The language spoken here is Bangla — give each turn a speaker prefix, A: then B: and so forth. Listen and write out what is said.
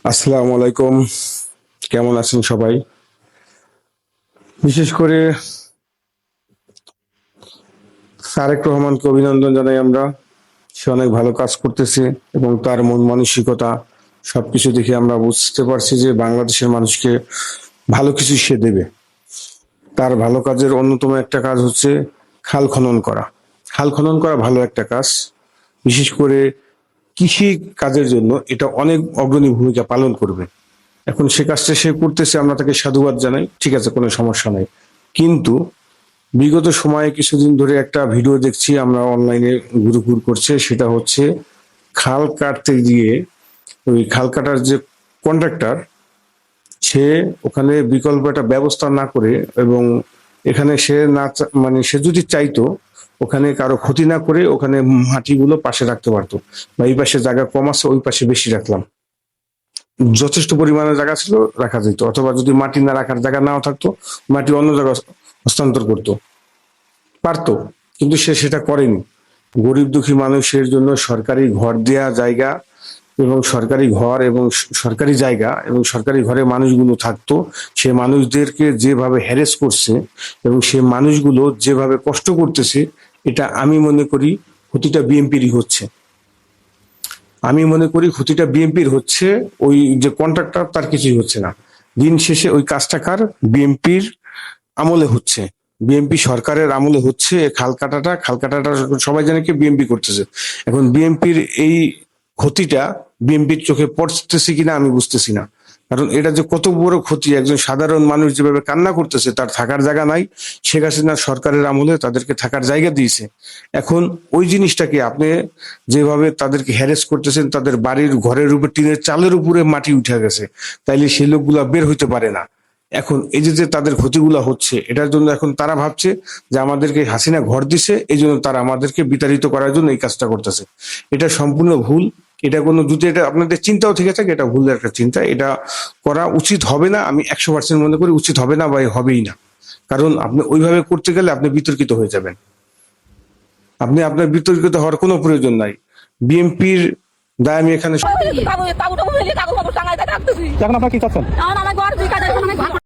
A: আসসালামু আলাইকুম, কেমন আছেন সবাই? বিশেষ করে তারেক রহমানকে অভিনন্দন জানাই আমরা। সে অনেক ভালো কাজ করতেছে এবং তার মন মানসিকতা সবকিছু দেখে আমরা বুঝতে পারছি যে বাংলাদেশের মানুষকে ভালো কিছু সে দেবে। তার ভালো কাজের অন্যতম একটা কাজ হচ্ছে খাল খনন করা। খাল খনন করা ভালো একটা কাজ, বিশেষ করে কৃষি কাজের জন্য এটা অনেক অগ্রণী ভূমিকা পালন করবে। এখন সে কাজটা সে করতেছে, আমরা তাকে সাধুবাদ জানাই, ঠিক আছে, কোনো সমস্যা নাই। কিন্তু বিগত সময়ে কিছুদিন ধরে একটা ভিডিও দেখছি আমরা অনলাইনে ঘুরঘুর করছে, সেটা হচ্ছে খাল কাটতে গিয়ে ওই খাল কাটার যে কন্ট্রাক্টর, সে ওখানে বিকল্প একটা ব্যবস্থা না করে এবং এখানে সে না মানে সে যদি চাইতো ওখানে কারো ক্ষতি না করে ওখানে মাটিগুলো পাশে রাখতে পারতো, বা এই পাশে জায়গা কম আছে ওই পাশে বেশি রাখলাম, যথেষ্ট পরিমাণে জায়গা ছিল রাখা যেত, অথবা যদি মাটি না রাখার জায়গা নাও থাকতো মাটি অন্য জায়গায় হস্তান্তর করতো পারতো। কিন্তু সে সেটা করেনি। গরিব দুঃখী মানুষের জন্য সরকারি ঘর দেয়া জায়গা এবং সরকারি ঘর এবং সরকারি জায়গা এবং সরকারি ঘরে মানুষগুলো থাকতো, সে মানুষদেরকে যেভাবে হ্যারেস করছে এবং সে মানুষগুলো যেভাবে কষ্ট করতেছে, এটা আমি মনে করি ক্ষতিটা বিএনপিরই হচ্ছে। আমি মনে করি ক্ষতিটা বিএনপির হচ্ছে, ওই যে কন্ট্রাক্টর তার কিছুই হচ্ছে না। দিন শেষে ওই কাজটা কার? বিএনপির আমলে হচ্ছে, বিএনপি সরকারের আমলে হচ্ছে। খাল কাটাটা সবাই জানে কি বিএনপি করতেছে। এখন বিএনপির এই ক্ষতিটা বিএনপির চোখে পড়তেছে কিনা আমি বুঝতেছি না। কারণ এটা যে কত বড় ক্ষতি, একজন সাধারণ মানুষ যেভাবে কান্না করতেছে, তার থাকার জায়গা নাই। শেখ হাসিনা সরকারের আমলে তাদেরকে থাকার জায়গা দিয়েছে। এখন ওই জিনিসটাকে আপনি যেভাবে তাদেরকে হ্যারেস করতেছেন, তাদের বাড়ির ঘরের উপর টিনের চালের উপরে মাটি উঠে গেছে, তাইলে সেই লোকগুলা বের হইতে পারে না। এখন এই যে যে তাদের ক্ষতিগুলো হচ্ছে, এটার জন্য এখন তারা ভাবছে যে আমাদেরকে হাসিনা ঘর দিছে, এই জন্য তারা আমাদেরকে বিতাড়িত করার জন্য এই কাজটা করতেছে। এটা সম্পূর্ণ ভুল। এটা কোনো, যদি এটা আপনাদের চিন্তাও থেকে থাকে, এটা ভুল একটা চিন্তা। এটা করা উচিত হবে না, আমি 100% মনে করি উচিত হবে না বা হবেই না। কারণ আপনি ওইভাবে করতে গেলে আপনি বিতর্কিত হয়ে যাবেন। আপনি আপনার বিতর্কিত হওয়ার কোনো প্রয়োজন নাই। বিএনপির দায় আমি এখানে
B: এখন আপনারা কি চাচ্ছেন?